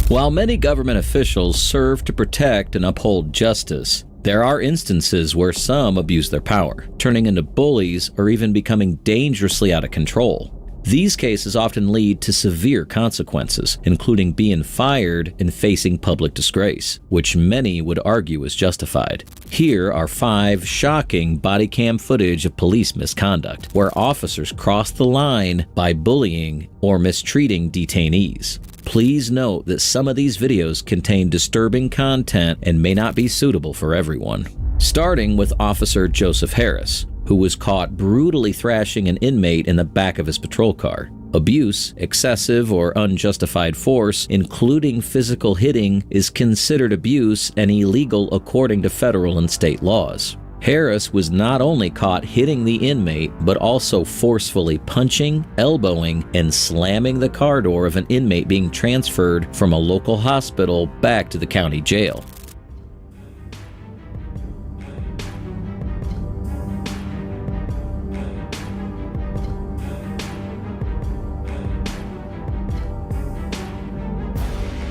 While many government officials serve to protect and uphold justice, there are instances where some abuse their power, turning into bullies or even becoming dangerously out of control. These cases often lead to severe consequences, including being fired and facing public disgrace, which many would argue is justified. Here are 5 shocking body cam footage of police misconduct, where officers cross the line by bullying or mistreating detainees. Please note that some of these videos contain disturbing content and may not be suitable for everyone. Starting with Officer Joseph Harris, who was caught brutally thrashing an inmate in the back of his patrol car. Abuse, excessive or unjustified force, including physical hitting, is considered abuse and illegal according to federal and state laws. Harris was not only caught hitting the inmate, but also forcefully punching, elbowing, and slamming the car door of an inmate being transferred from a local hospital back to the county jail.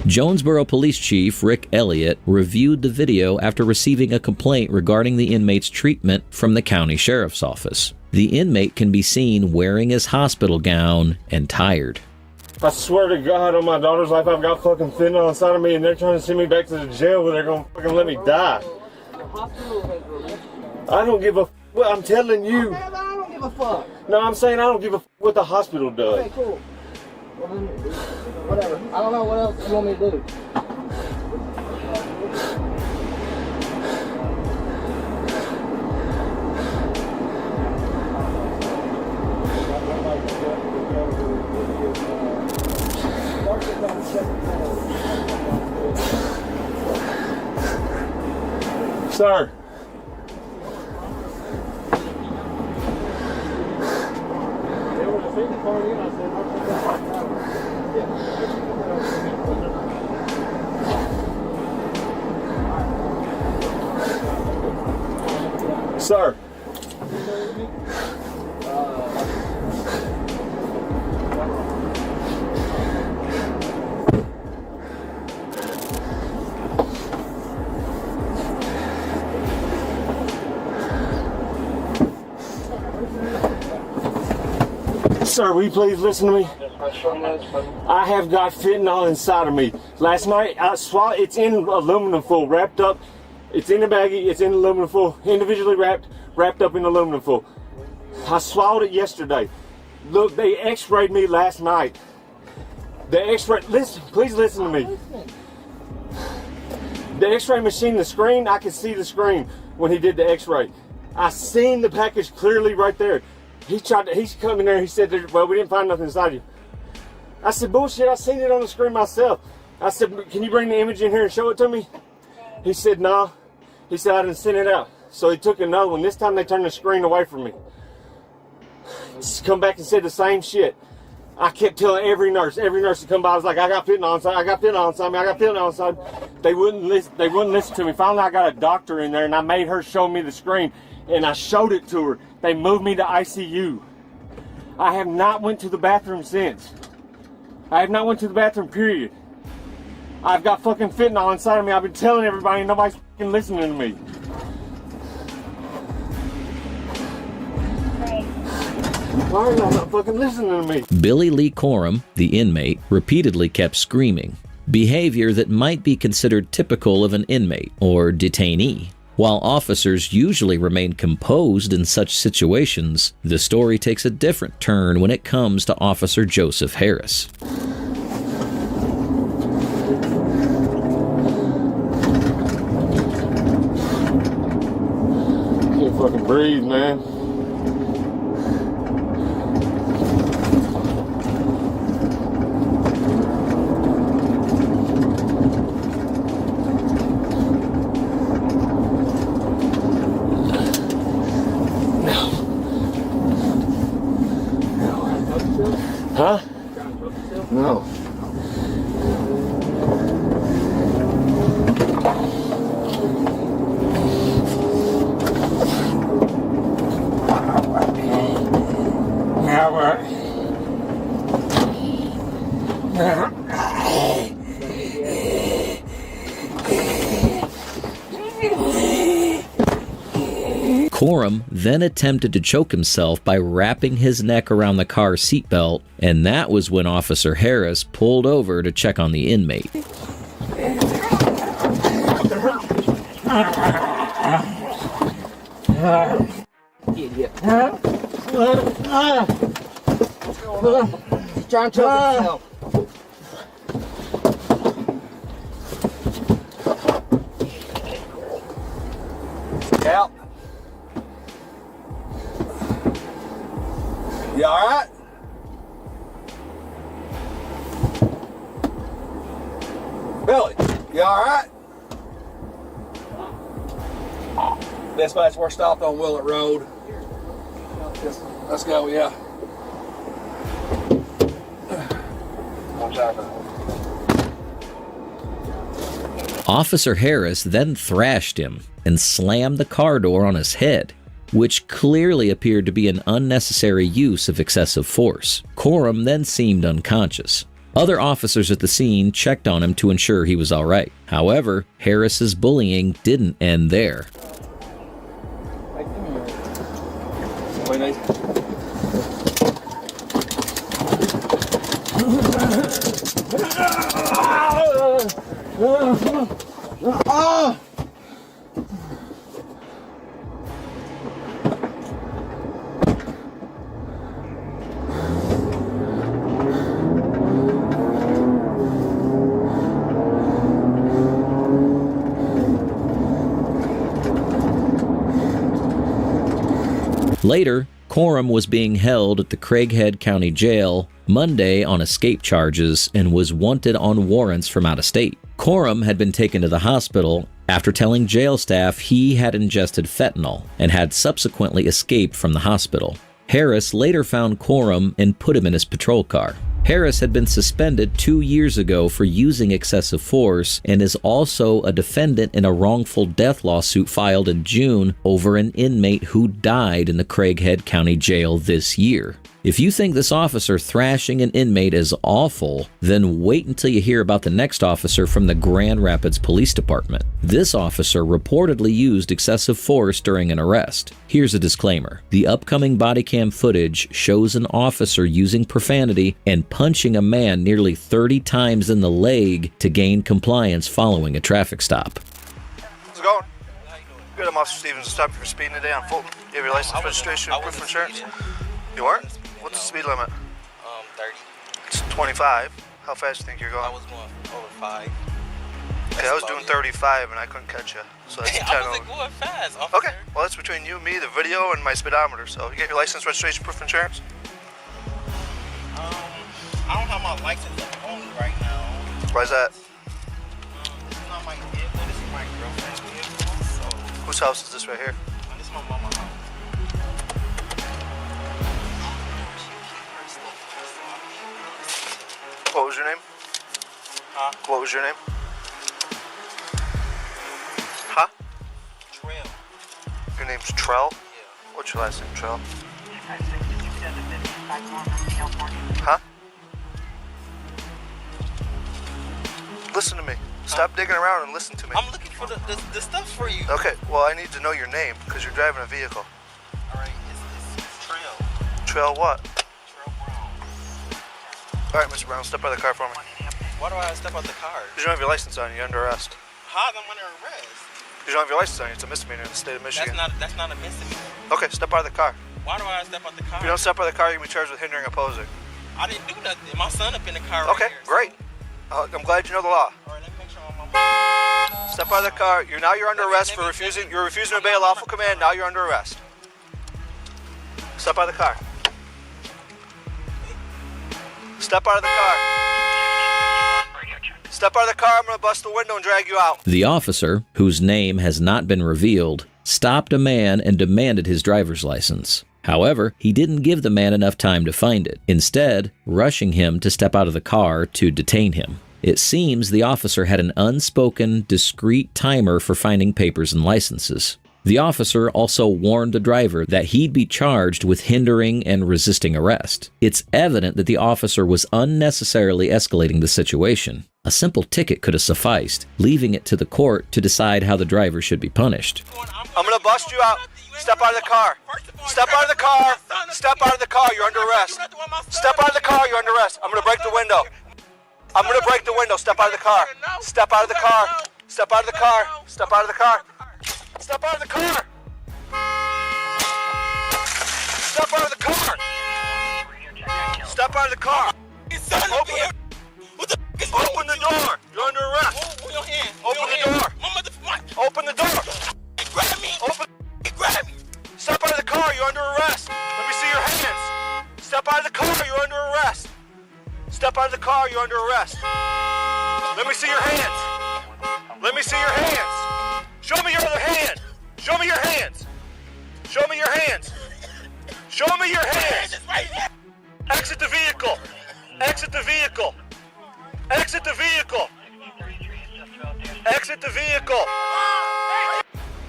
Jonesboro Police Chief Rick Elliott reviewed the video after receiving a complaint regarding the inmate's treatment from the county sheriff's office. The inmate can be seen wearing his hospital gown and tired. I swear to God on my daughter's life, I've got fucking fentanyl inside of me and they're trying to send me back to the jail where they're gonna fucking let me die. I don't give a well, I'm telling you. I don't give a fuck. No, I'm saying I don't give a what the hospital does. Okay, cool. Well, then, whatever. I don't know what else you want me to do. Sir. Sir. Sir, will you please listen to me? I have got fentanyl inside of me. Last night, I swallowed, it's in aluminum foil, wrapped up. It's in a baggie, it's in aluminum foil, individually wrapped up in aluminum foil. I swallowed it yesterday. Look, they x-rayed me last night. The x-ray, listen, please listen to me. The x-ray machine, the screen, I could see the screen when he did the x-ray. I seen the package clearly right there. He's come in there, he said, well, we didn't find nothing inside you. I said, bullshit, I seen it on the screen myself. I said, can you bring the image in here and show it to me? He said, no. He said, I didn't send it out. So he took another one. This time they turned the screen away from me. Just come back and said the same shit. I kept telling every nurse to come by. I was like, I got fentanyl inside, I got fentanyl inside me, I got fentanyl inside. They wouldn't listen to me. Finally, I got a doctor in there and I made her show me the screen and I showed it to her. They moved me to ICU. I have not went to the bathroom since. I have not went to the bathroom, period. I've got fucking fentanyl inside of me. I've been telling everybody and nobody's fucking listening to me. Why are y'all not fucking listening to me? Billy Lee Coram, the inmate, repeatedly kept screaming, behavior that might be considered typical of an inmate or detainee. While officers usually remain composed in such situations, the story takes a different turn when it comes to Officer Joseph Harris. Can't fucking breathe, man. Huh? No. Corum then attempted to choke himself by wrapping his neck around the car seatbelt, and that was when Officer Harris pulled over to check on the inmate. Idiot. He's trying to choke himself. Help. You alright? Billy, you alright? Dispatch, we're stopped on Willett Road. Let's go, yeah. Officer Harris then thrashed him and slammed the car door on his head, which clearly appeared to be an unnecessary use of excessive force. Corum then seemed unconscious. Other officers at the scene checked on him to ensure he was all right. However, Harris's bullying didn't end there. Later, Corum was being held at the Craighead County Jail Monday on escape charges and was wanted on warrants from out of state. Corum had been taken to the hospital after telling jail staff he had ingested fentanyl and had subsequently escaped from the hospital. Harris later found Corum and put him in his patrol car. Harris had been suspended 2 years ago for using excessive force and is also a defendant in a wrongful death lawsuit filed in June over an inmate who died in the Craighead County Jail this year. If you think this officer thrashing an inmate is awful, then wait until you hear about the next officer from the Grand Rapids Police Department. This officer reportedly used excessive force during an arrest. Here's a disclaimer. The upcoming body cam footage shows an officer using profanity and punching a man nearly 30 times in the leg to gain compliance following a traffic stop. How's it going? Good, I'm Officer Stevens. Stop you for speeding today on Fulton. You have your license, registration, and proof of insurance? You weren't? What's the speed limit? 30. It's 25. How fast do you think you're going? I was going over 5. Okay, I was doing 35 and I couldn't catch you. So that's 10 I wasn't going fast, officer. Okay, well that's between you, me, the video, and my speedometer. So you get your license, registration, proof of insurance? I don't have my license on me right now. Why is that? This is not my vehicle, this is my girlfriend's vehicle. So, Whose house is this right here? this is my mama's house. What was your name? Huh? What was your name? Huh? Trail. Your name's Trell? Yeah. What's your last name, Trell? Huh? Listen to me. Stop digging around and listen to me. I'm looking for the stuff for you. Okay, well I need to know your name because you're driving a vehicle. Alright, it's Trail. Trail what? Trail Brown. Alright, Mr. Brown, step by the car for me. Why do I step out the car? You don't have your license on you, you're under arrest. How am I under arrest? You don't have your license on you, it's a misdemeanor in the state of Michigan. That's not a misdemeanor. Okay, step out of the car. Why do I step out the car? If you don't step out of the car, you can be charged with hindering opposing. I didn't do nothing. My son up in the car right Okay, here. great. I'm glad you know the law. Alright, let me make sure I'm on Step out of the car. You're under arrest for refusing. You're refusing to obey a lawful command. Now you're under arrest. Step out of the car. Step out of the car. Step out of the car. I'm gonna bust the window and drag you out. The officer, whose name has not been revealed, stopped a man and demanded his driver's license. However, he didn't give the man enough time to find it, instead rushing him to step out of the car to detain him. It seems the officer had an unspoken, discreet timer for finding papers and licenses. The officer also warned the driver that he'd be charged with hindering and resisting arrest. It's evident that the officer was unnecessarily escalating the situation. A simple ticket could have sufficed, leaving it to the court to decide how the driver should be punished. I'm gonna bust you out. Step out of the car. Step out of the car. Step out of the car. You're under arrest. Step out of the car. You're under arrest. I'm going to break the window. I'm going to break the window. Step out of the car. Step out of the car. Step out of the car. Step out of the car. Step out of the car. Step out of the car. Step out of the car. Open the door. You're under arrest. Open the door. Open the door. Open. Step out of the car. You're under arrest. Let me see your hands. Step out of the car. You're under arrest. Step out of the car. You're under arrest. Let me see your hands. Let me see your hands. Show me your other hand. Show me your hands. Show me your hands. Show me your hands. Exit the vehicle. Exit the vehicle. Exit the vehicle. Exit the vehicle.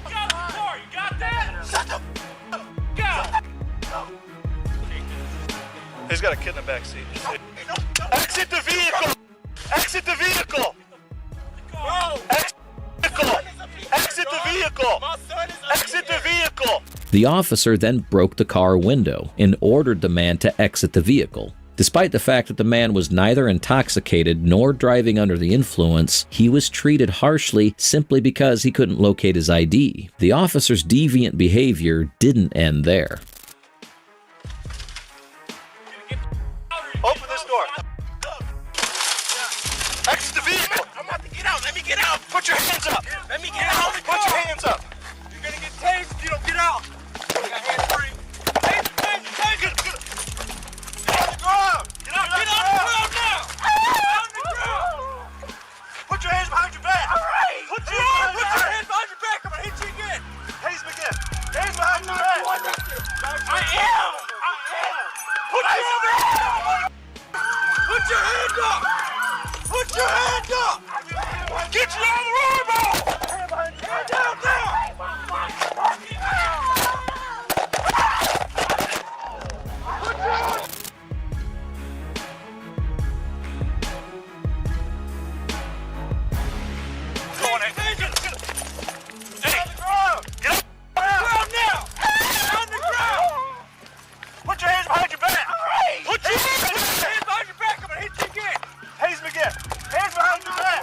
You got that? Shut the He's got a kid in the back seat. Exit the vehicle. Exit the vehicle. Exit the vehicle. Exit the vehicle. Exit the vehicle. The officer then broke the car window and ordered the man to exit the vehicle. Despite the fact that the man was neither intoxicated nor driving under the influence, he was treated harshly simply because he couldn't locate his ID. The officer's deviant behavior didn't end there. Open this door. Exit the vehicle. I'm about to get out. Let me get out. Put your hands up. Let me get out. Put your hands up. You're gonna get tased if you don't get out. I got hands free. Tase. Get on the ground. Get on the ground now. On the ground. Put your hands behind your back. All right. Put your hands behind hands behind your back. I'm gonna hit you again. Hands again. Hands behind your back. I am. Put your hands up. Put your hands up. Put your hands up. Get you on the road, bro. Hands down now. Put your hands behind your back. Put your hands behind your back. I'm gonna hit you again. Haze me again. Hands behind your back.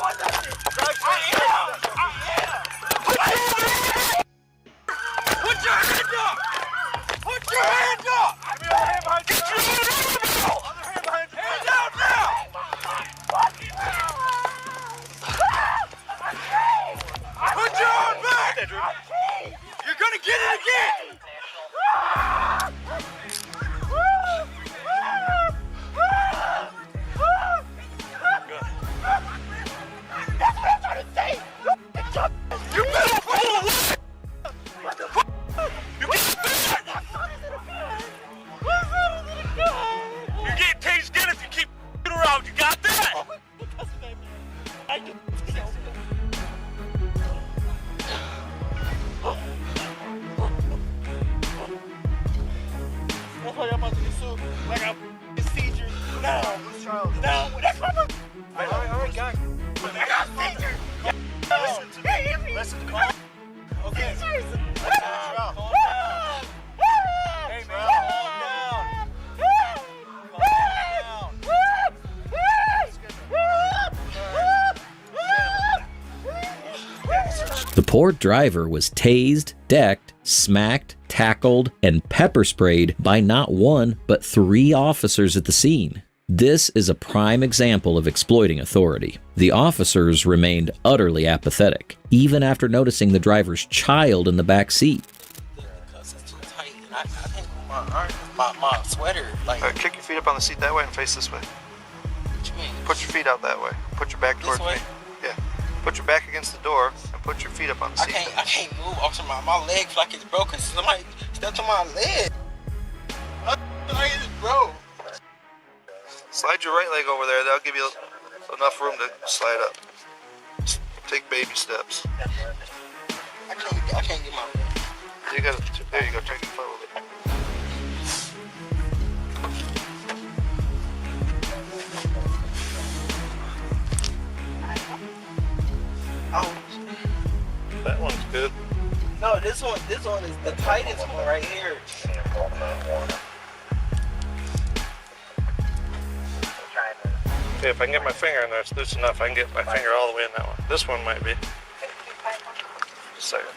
Put your hands up. Put your hands up. Give me your hand behind your back. Other hand behind your back. Hands out now. Put your arm back. You're gonna get it again. You better pull away. You get tased again if you keep around. You got that? That's why y'all about to be so like a seizure now. Now, that's what I'm. All right, guys. I got seizures. Listen to me. Listen to me. Okay. Seizures. Calm down. Hey man, calm down. The poor driver was tased, decked, smacked, tackled, and pepper sprayed by not one, but 3 officers at the scene. This is a prime example of exploiting authority. The officers remained utterly apathetic, even after noticing the driver's child in the back seat. Because it's too tight, and I think my sweater, like, All right, kick your feet up on the seat that way and face this way. what you mean? Put your feet out that way. Put your back towards way? me. Yeah. Put your back against the door and put your feet up on the I seat. can't move. Also, my leg feel like it's broken. Somebody stepped on my leg. Like it's broke. Slide your right leg over there. That'll give you enough room to slide up. Just take baby steps. I can't get my leg. You gotta. There you go. Take your foot a little bit. Oh, That one's good. no, this one is the tightest one right here. See, if I can get my finger in there, it's loose enough. I can get my finger all the way in that one. This one might be. Just a second.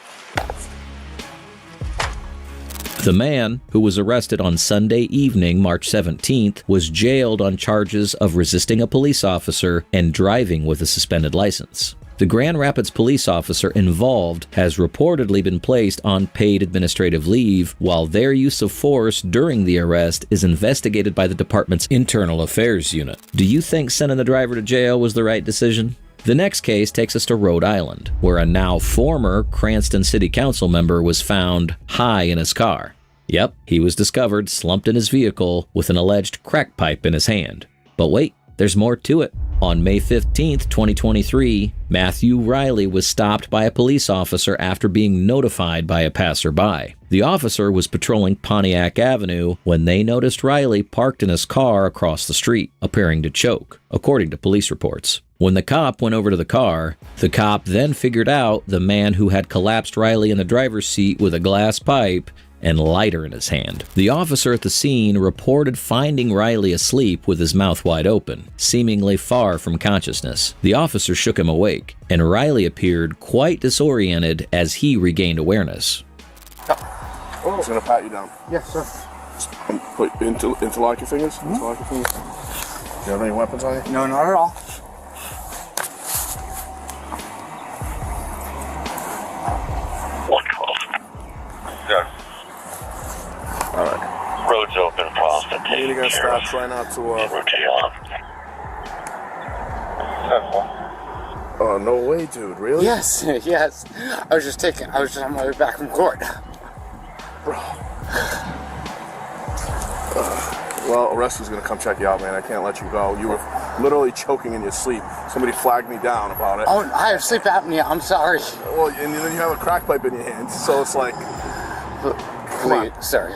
The man, who was arrested on Sunday evening, March 17th, was jailed on charges of resisting a police officer and driving with a suspended license. The Grand Rapids police officer involved has reportedly been placed on paid administrative leave, while their use of force during the arrest is investigated by the department's Internal Affairs Unit. Do you think sending the driver to jail was the right decision? The next case takes us to Rhode Island, where a now former Cranston City Council member was found high in his car. Yep, he was discovered slumped in his vehicle with an alleged crack pipe in his hand. But wait, there's more to it. On May 15th, 2023, Matthew Riley was stopped by a police officer after being notified by a passerby. The officer was patrolling Pontiac Avenue when they noticed Riley parked in his car across the street, appearing to choke, according to police reports. When the cop went over to the car, the cop then figured out the man who had collapsed Riley in the driver's seat with a glass pipe and lighter in his hand. The officer at the scene reported finding Riley asleep with his mouth wide open, seemingly far from consciousness. The officer shook him awake, and Riley appeared quite disoriented as he regained awareness. I'm just gonna pat you down. Yes, sir. Put interlock your fingers. Interlock your fingers. Do you have any weapons on you? No, not at all. All right. Road's open, Boston. You're gonna stop. Try not to. Oh, no way, dude. Really? Yes, yes. I was on my way back from court. Bro. Well, a rescue's gonna come check you out, man. I can't let you go. You were literally choking in your sleep. Somebody flagged me down about it. Oh, I have sleep apnea. I'm sorry. Well, and then you have a crack pipe in your hand, so it's like. Come on. Sorry.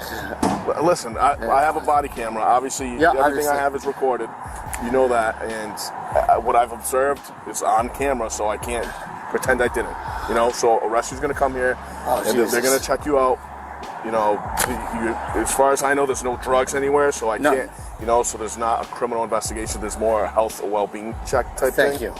Listen, I have a body camera. Obviously, everything I have is recorded. You know that, and what I've observed is on camera, so I can't pretend I didn't. You know, so a rescue's gonna come here, and they're gonna check you out. You know, as far as I know, there's no drugs anywhere, so I can't. You know, so there's not a criminal investigation. There's more a health or well-being check type thing. Thank you.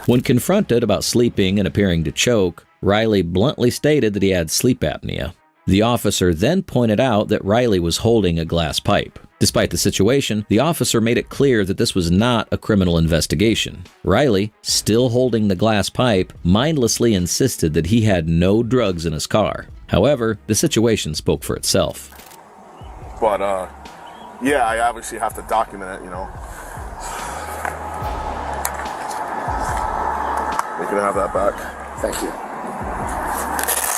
When confronted about sleeping and appearing to choke, Riley bluntly stated that he had sleep apnea. The officer then pointed out that Riley was holding a glass pipe. Despite the situation, the officer made it clear that this was not a criminal investigation. Riley, still holding the glass pipe, mindlessly insisted that he had no drugs in his car. However, the situation spoke for itself. But, yeah, I obviously have to document it, you know. You can have that back. Thank you.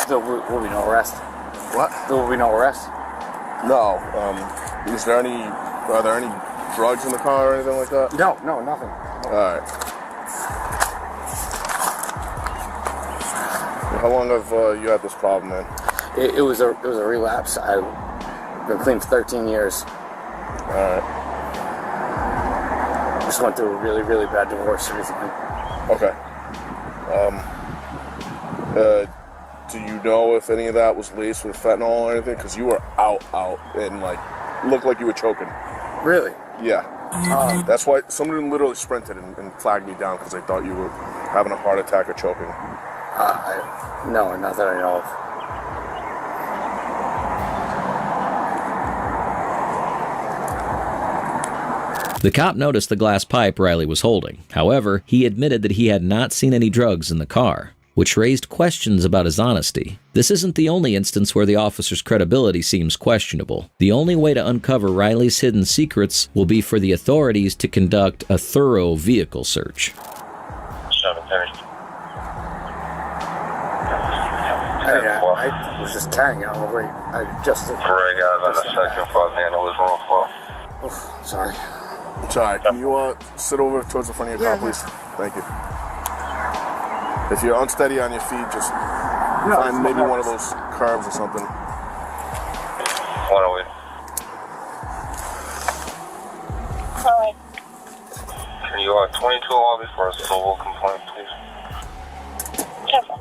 There will be no arrest. What? There will be no arrest? No. Are there any drugs in the car or anything like that? No, nothing. All right. How long have you had this problem, man? It was a relapse. I've been clean for 13 years. All right. Just went through a really, really bad divorce recently. Okay. Do you know if any of that was laced with fentanyl or anything? Because you were out, and like looked like you were choking. Really? Yeah. That's why somebody literally sprinted and flagged me down because they thought you were having a heart attack or choking. No, not that I know of. The cop noticed the glass pipe Riley was holding. However, he admitted that he had not seen any drugs in the car, which raised questions about his honesty. This isn't the only instance where the officer's credibility seems questionable. The only way to uncover Riley's hidden secrets will be for the authorities to conduct a thorough vehicle search. 7:30. I was just carrying it over. I just... Greg out on the second floor, man. It was wrong floor. Sorry. Sorry. Can you sit over towards the front of your car, please? Thank you. If you're unsteady on your feet, just find maybe one of those curves or something. 108. Alright. Can you 22 lobby for a civil complaint, please? Careful.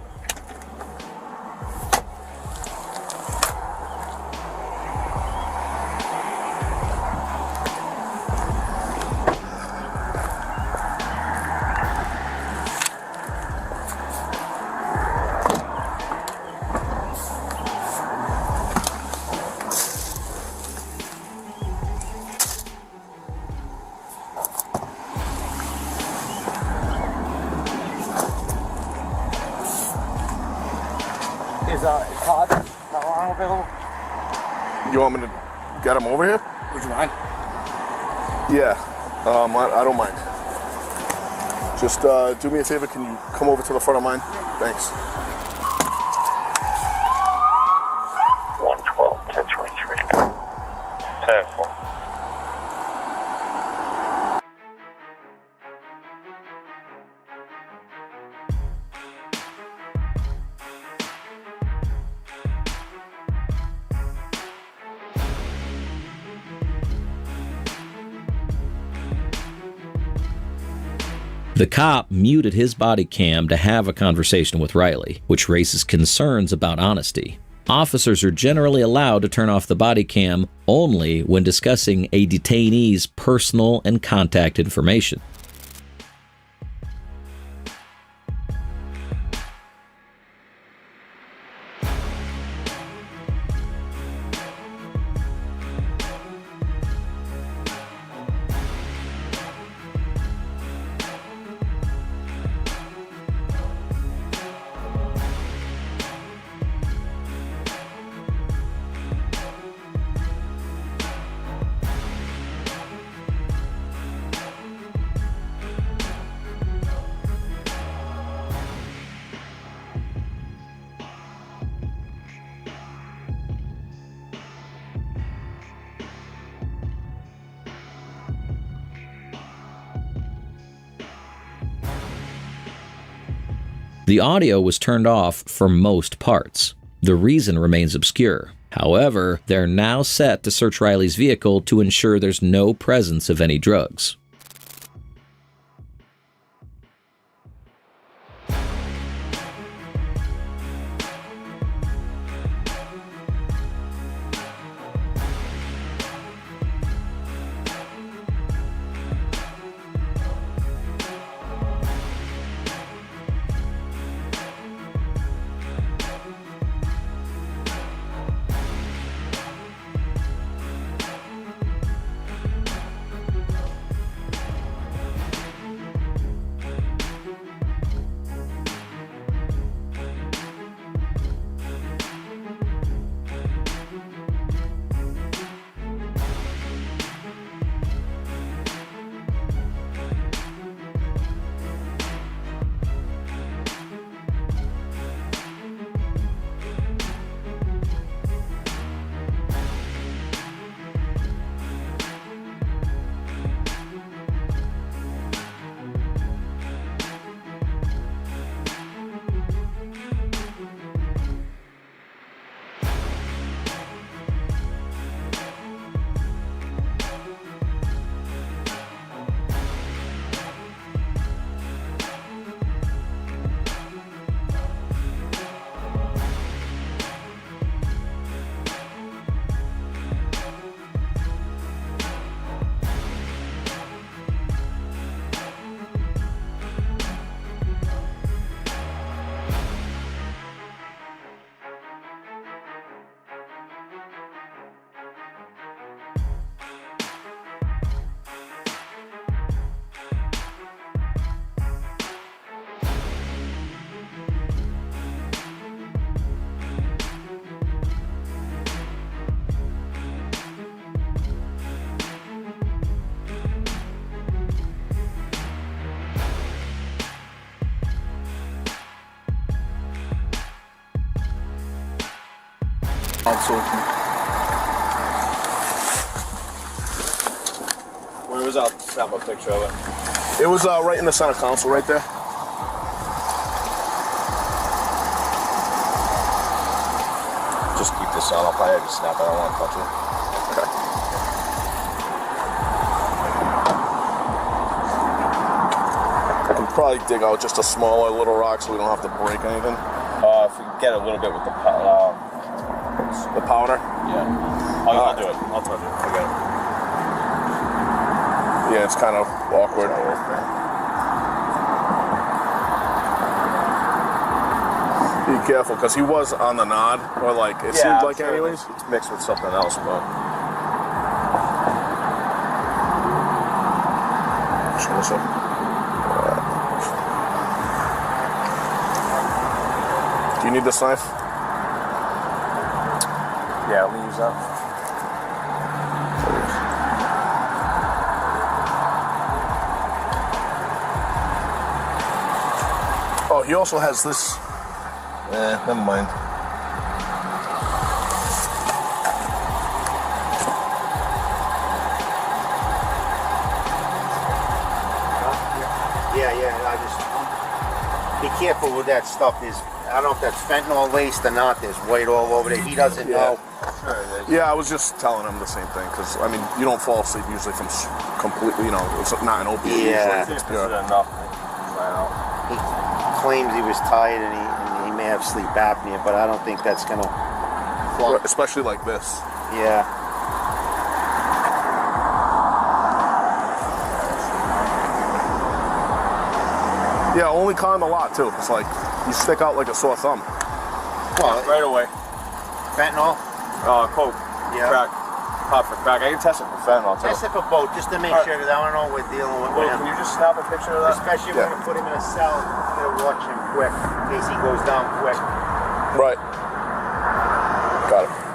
Is Todd Caroline available? You want me to get him over here? Would you mind? Yeah, I don't mind. Just do me a favor, can you come over to the front of mine? Thanks. 112, 1023. 10-4. The cop muted his body cam to have a conversation with Riley, which raises concerns about honesty. Officers are generally allowed to turn off the body cam only when discussing a detainee's personal and contact information. The audio was turned off for most parts. The reason remains obscure. However, they're now set to search Riley's vehicle to ensure there's no presence of any drugs. Where was that? Snap a picture of it. It was right in the center console, right there. Just keep this on. I'll probably have you snap it. I don't want to touch it. Okay. I can probably dig out just a smaller little rock so we don't have to break anything. If we get a little bit with the powder. Yeah. I'll do it. I'll touch it. I got it. Yeah, it's kind of awkward. Be careful, because he was on the nod, or like, it seemed like anyways. It's mixed with something else, but... Do you need this knife? Yeah, let me use that. Oh, he also has this. Never mind. Yeah, I just be careful with that stuff. I don't know if that's fentanyl laced or not. There's white all over there. He doesn't know. Yeah, I was just telling him the same thing because I mean, you don't fall asleep usually from completely, you know, it's not an opiate. Yeah. Usually. This is enough. He claims he was tired and he may have sleep apnea, but I don't think that's gonna. Especially like this. Yeah. Yeah, only con a lot too. It's like you stick out like a sore thumb. Well, Right away. fentanyl. Coke. Yeah. Crack. Pop for crack. I can test it for fentanyl too. Test it for both, just to make sure, because I don't know what we're dealing with. Well, can you just snap a picture of that? Especially if we're gonna put him in a cell. You gotta watch him quick in case he goes down quick. Right. Got it.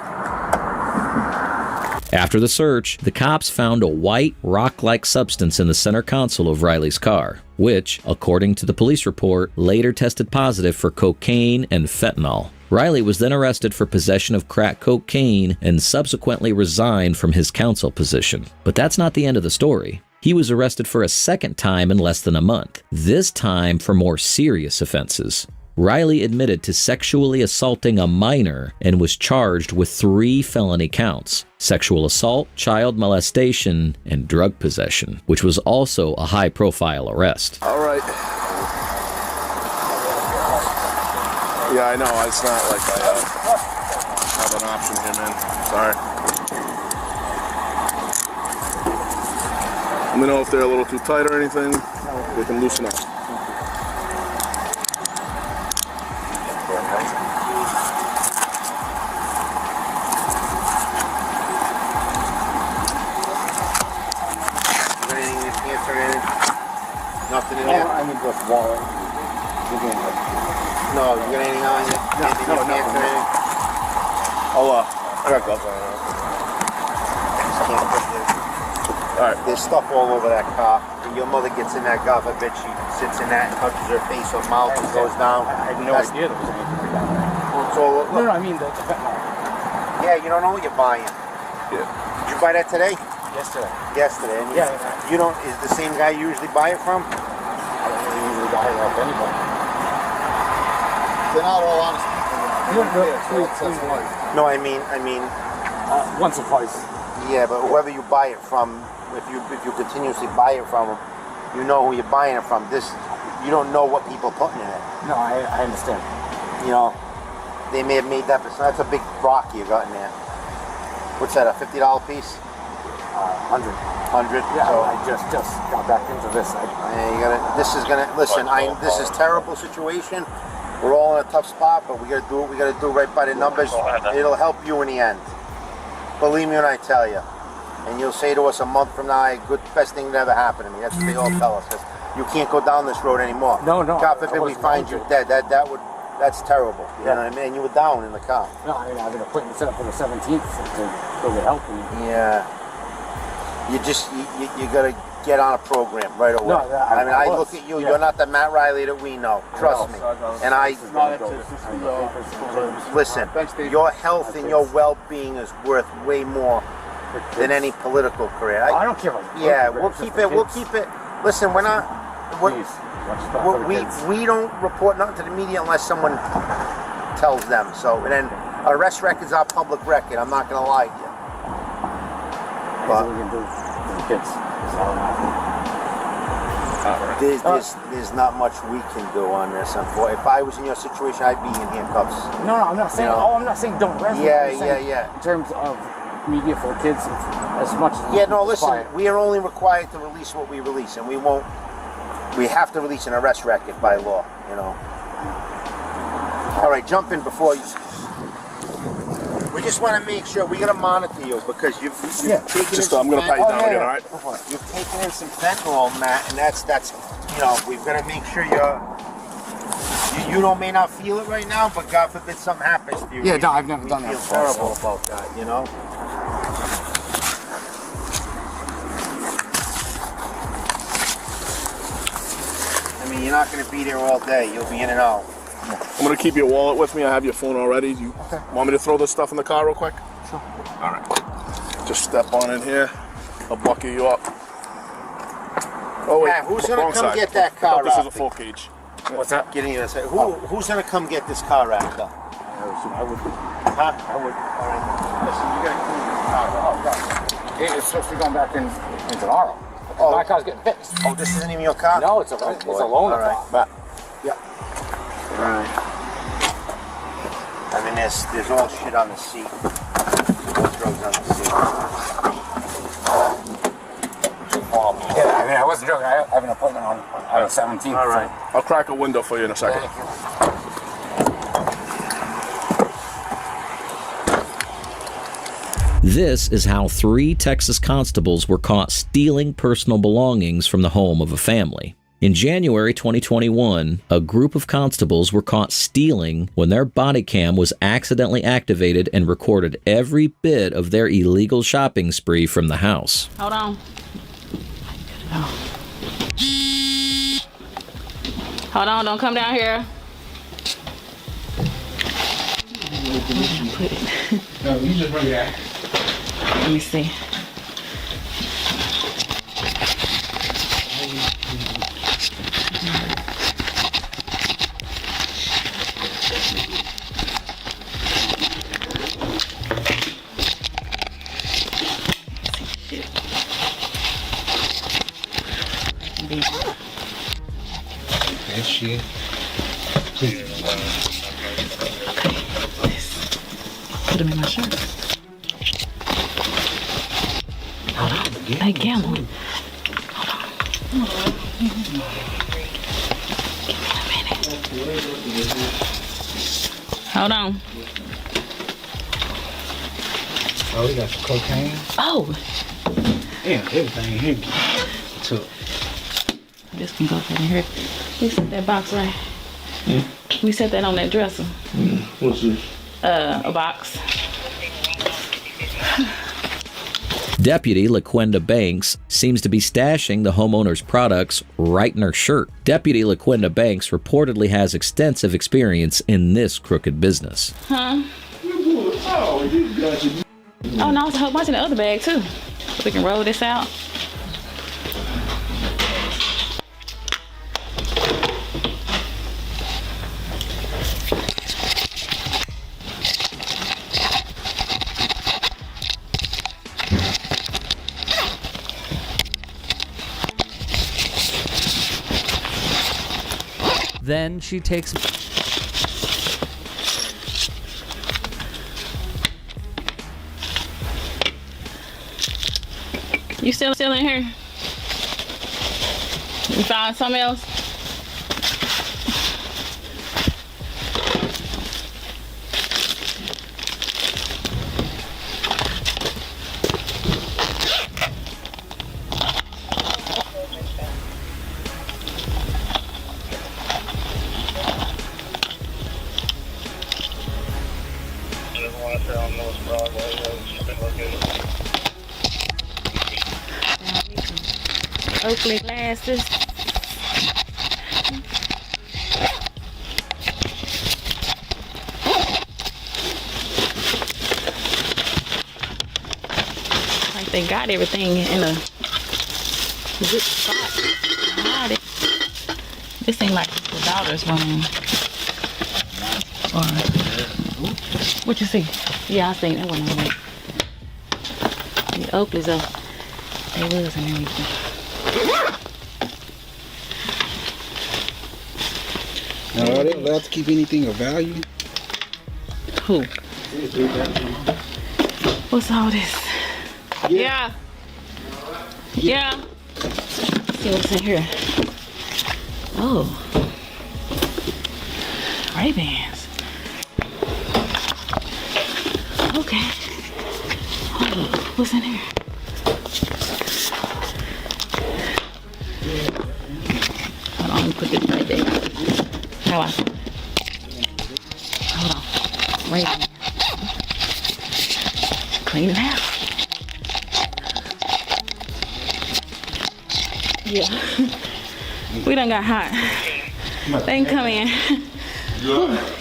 After the search, the cops found a white, rock-like substance in the center console of Riley's car, which, according to the police report, later tested positive for cocaine and fentanyl. Riley was then arrested for possession of crack cocaine and subsequently resigned from his counsel position. But that's not the end of the story. He was arrested for a second time in less than a month, this time for more serious offenses. Riley admitted to sexually assaulting a minor and was charged with 3 felony counts: sexual assault, child molestation, and drug possession, which was also a high-profile arrest. All right. Yeah, I know. It's not like I have an option here, man. Sorry. Let me know if they're a little too tight or anything. We can loosen up. Nothing in there? I need this wallet. No, you got anything on you? No, nothing. I got gloves on. Alright. There's stuff all over that car. When your mother gets in that car, I bet she sits in that and touches her face or mouth and goes down. I had no idea there was anything down there. So, look, No, I mean the fentanyl. yeah, you don't know what you're buying. Yeah. Did you buy that today? Yesterday. Yesterday. And Yeah. You don't, is the same guy you usually buy it from? I don't really usually buy it off anybody. They're not all honest. No, I mean, Once or twice. yeah, but whoever you buy it from, if you continuously buy it from them, you know who you're buying it from. You don't know what people are putting in it. No, I understand. You know, they may have made that, but that's a big rock you got in there. What's that, a $50 piece? 100. 100? Yeah, So, I just got back into this. this is gonna, listen, this is a terrible situation. We're all in a tough spot, but we gotta do what we gotta do right by the numbers. It'll help you in the end. Believe me when I tell you. And you'll say to us a month from now, good, best thing that ever happened to me. That's what they all tell us. You can't go down this road anymore. No. God forbid we find you dead. That's terrible. You know what I mean? You were down in the car. No, I have an appointment set up for the 17th to go get help. Yeah. You gotta get on a program right away. No, I look at you. Yeah. You're not the Matt Riley that we know. Trust me. And listen. Your health and your well-being is worth way more than any political career. I don't care about Yeah, we'll keep it. Listen, we're not. We don't report nothing to the media unless someone tells them. So, and then arrest record's our public record. I'm not gonna lie to you. But there's not much we can do on this. If I was in your situation, I'd be in handcuffs. No, I'm not saying. I'm not saying don't arrest them. I'm saying Yeah. In terms of media for kids, as much as Listen. We are only required to release what we release, and we won't. We have to release an arrest record by law. You know. All right, jump in before you. We just want to make sure we got to monitor you because you've taken Just, I'm going to pat you down again, all right? You've taken in some fentanyl, Matt, and that's we've got to make sure You don't may not feel it right now, but God forbid something happens to you. Yeah, no, I've never done that feel before. terrible about that, you know? I mean, you're not going to be there all day. You'll be in and out. I'm going to keep your wallet with me. I have your phone already. You want me to throw this stuff in the car real quick? Sure. All right. Just step on in here. I'll bucket you up. Oh, wait. Matt, who's going wrong to come side. get that car This is a out? full cage. What's that? Getting you a second. Who's going to come get this car out, though? I would. Huh? I would. All right. Listen, you gotta clean the car out. It's supposed to be going back in tomorrow. Oh. My car's getting fixed. Oh, this isn't even your car? No, it's a loaner All right. car. Yeah. All right. I mean, there's all shit on the seat. All drugs on the seat. Yeah, I mean, I wasn't joking. I have an appointment on the 17th. All right. I'll crack a window for you in a second. Thank you. This is how 3 Texas constables were caught stealing personal belongings from the home of a family. In January 2021, a group of constables were caught stealing when their body cam was accidentally activated and recorded every bit of their illegal shopping spree from the house. Hold on. Oh. Hold on, don't come down here. Put it. No, you just bring it out. Let me see. That shit. Put them in my shirt. Hold on. Hey, Gamble. Hold on. Give me a minute. Hold on. Oh, we got some cocaine. Oh, Yeah, everything here. So, this can go in here. We set that box right. We set that on that dresser. What's this? A box. Deputy LaQuenda Banks seems to be stashing the homeowner's products right in her shirt. Deputy LaQuenda Banks reportedly has extensive experience in this crooked business. Huh? Oh, no, it's a whole bunch in the other bag, too. We can roll this out. Then she takes... You still in here? You found something else? Oakley glasses. Like they got everything in a good spot. Hide it. This ain't like the daughter's room. Or what you see? Yeah, I seen that one already. The Oakleys are they was and everything. now, are they allowed to keep anything of value? Who? What's all this? Yeah. Yeah. Let's see what's in here. Oh. Ray-Bans. Okay. Oh, what's in here? Hold on, let me put this right there. How I Wait. Clean it out. Yeah. We done got hot. They can come in.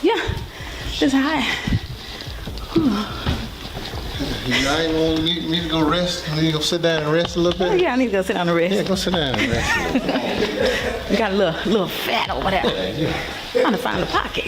Yeah. It's hot. I ain't gonna need to go rest. I need to go sit down and rest a little bit. Oh, yeah, I need to go sit down and rest. Yeah, go sit down and rest a little bit. We got a little fat over there. Trying to find the pocket.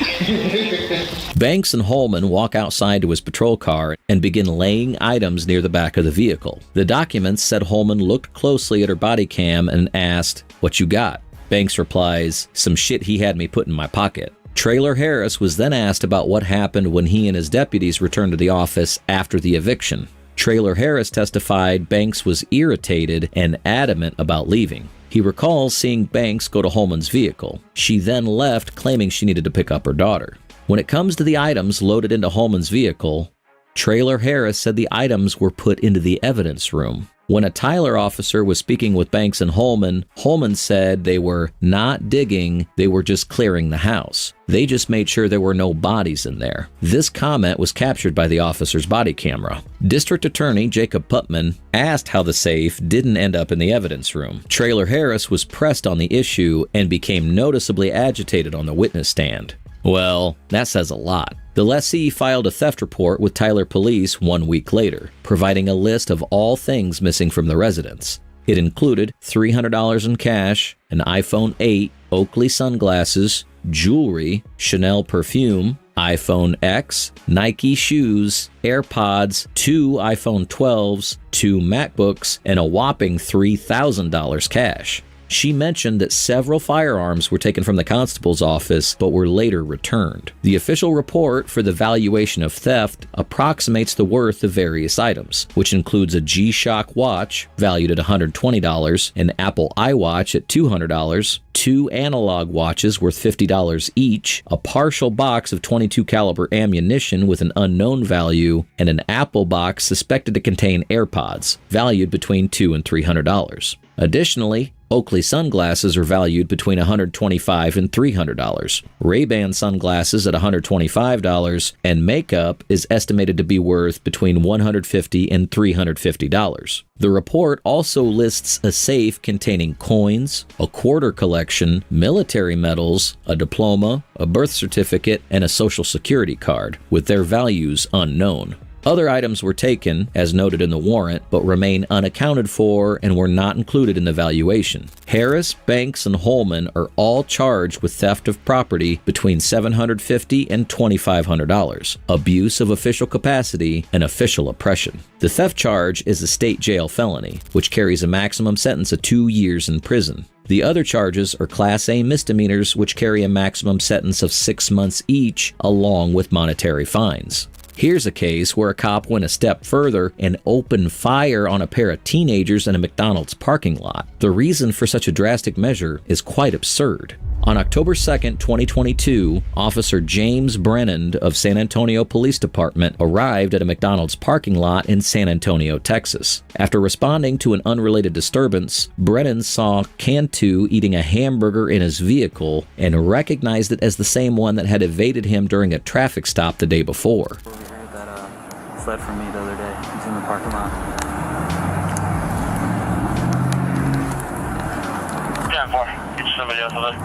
Banks and Holman walk outside to his patrol car and begin laying items near the back of the vehicle. The documents said Holman looked closely at her body cam and asked, "What you got?" Banks replies, "Some shit he had me put in my pocket." Traylor Harris was then asked about what happened when he and his deputies returned to the office after the eviction. Traylor Harris testified Banks was irritated and adamant about leaving. He recalls seeing Banks go to Holman's vehicle. She then left, claiming she needed to pick up her daughter. When it comes to the items loaded into Holman's vehicle, Traylor Harris said the items were put into the evidence room. When a Tyler officer was speaking with Banks and Holman, Holman said they were not digging, they were just clearing the house. They just made sure there were no bodies in there. This comment was captured by the officer's body camera. District Attorney Jacob Putman asked how the safe didn't end up in the evidence room. Traylor Harris was pressed on the issue and became noticeably agitated on the witness stand. Well, that says a lot. The lessee filed a theft report with Tyler police 1 week later, providing a list of all things missing from the residence. It included $300 in cash, an iPhone 8, Oakley sunglasses, jewelry, Chanel perfume, iPhone X, Nike shoes, AirPods, 2 iPhone 12s, 2 MacBooks, and a whopping $3,000 cash. She mentioned that several firearms were taken from the constable's office but were later returned. The official report for the valuation of theft approximates the worth of various items, which includes a G-Shock watch valued at $120, an Apple iWatch at $200, 2 analog watches worth $50 each, a partial box of .22 caliber ammunition with an unknown value, and an Apple box suspected to contain AirPods, valued between $200 and $300. Additionally, Oakley sunglasses are valued between $125 and $300. Ray-Ban sunglasses at $125, and makeup is estimated to be worth between $150 and $350. The report also lists a safe containing coins, a quarter collection, military medals, a diploma, a birth certificate, and a social security card, with their values unknown. Other items were taken, as noted in the warrant, but remain unaccounted for and were not included in the valuation. Harris, Banks, and Holman are all charged with theft of property between $750 and $2,500, abuse of official capacity, and official oppression. The theft charge is a state jail felony, which carries a maximum sentence of 2 years in prison. The other charges are Class A misdemeanors, which carry a maximum sentence of 6 months each, along with monetary fines. Here's a case where a cop went a step further and opened fire on a pair of teenagers in a McDonald's parking lot. The reason for such a drastic measure is quite absurd. On October 2nd, 2022, Officer James Brennan of San Antonio Police Department arrived at a McDonald's parking lot in San Antonio, Texas. After responding to an unrelated disturbance, Brennan saw Cantu eating a hamburger in his vehicle and recognized it as the same one that had evaded him during a traffic stop the day before. We heard that fled from me the other day. He's in the parking lot. Yeah, boy. Get somebody else on it.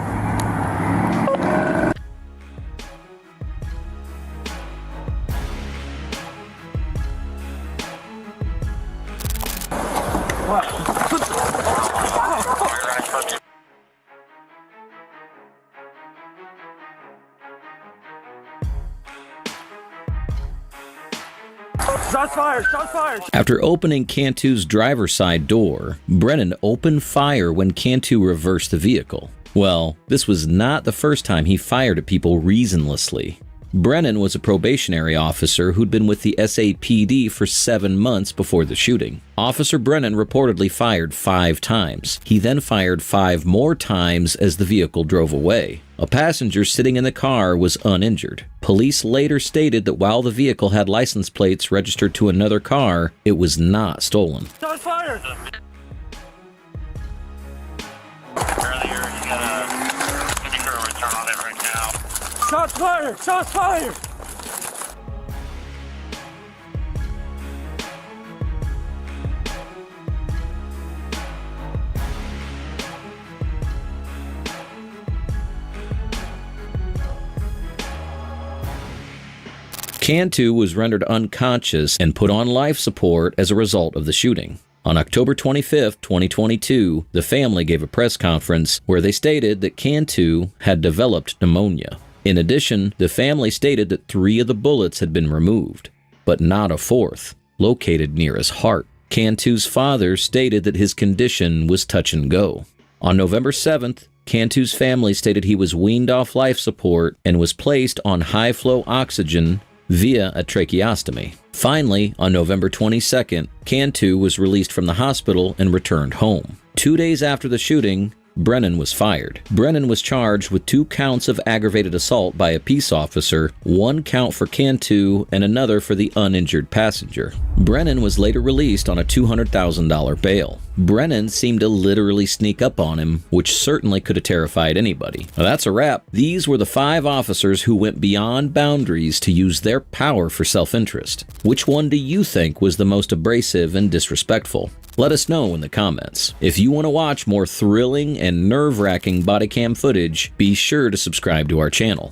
Shots fired! Shots fired! After opening Cantu's driver's side door, Brennan opened fire when Cantu reversed the vehicle. Well, this was not the first time he fired at people reasonlessly. Brennan was a probationary officer who'd been with the SAPD for 7 months before the shooting. Officer Brennan reportedly fired 5 times. He then fired 5 more times as the vehicle drove away. A passenger sitting in the car was uninjured. Police later stated that while the vehicle had license plates registered to another car, it was not stolen. Shots fired! Earlier, you got a return on it right now. Shots fired! Shots fired! Cantu was rendered unconscious and put on life support as a result of the shooting. On October 25, 2022, the family gave a press conference where they stated that Cantu had developed pneumonia. In addition, the family stated that 3 of the bullets had been removed, but not a 4th, located near his heart. Cantu's father stated that his condition was touch and go. On November 7th, Cantu's family stated he was weaned off life support and was placed on high-flow oxygen via a tracheostomy. Finally, on November 22nd, Cantu was released from the hospital and returned home. 2 days after the shooting, Brennan was fired. Brennan was charged with 2 counts of aggravated assault by a peace officer, 1 count for Cantu and another for the uninjured passenger. Brennan was later released on a $200,000 bail. Brennan seemed to literally sneak up on him, which certainly could have terrified anybody. Now that's a wrap. These were the 5 officers who went beyond boundaries to use their power for self-interest. Which one do you think was the most abrasive and disrespectful? Let us know in the comments. If you want to watch more thrilling and nerve-wracking body cam footage, be sure to subscribe to our channel.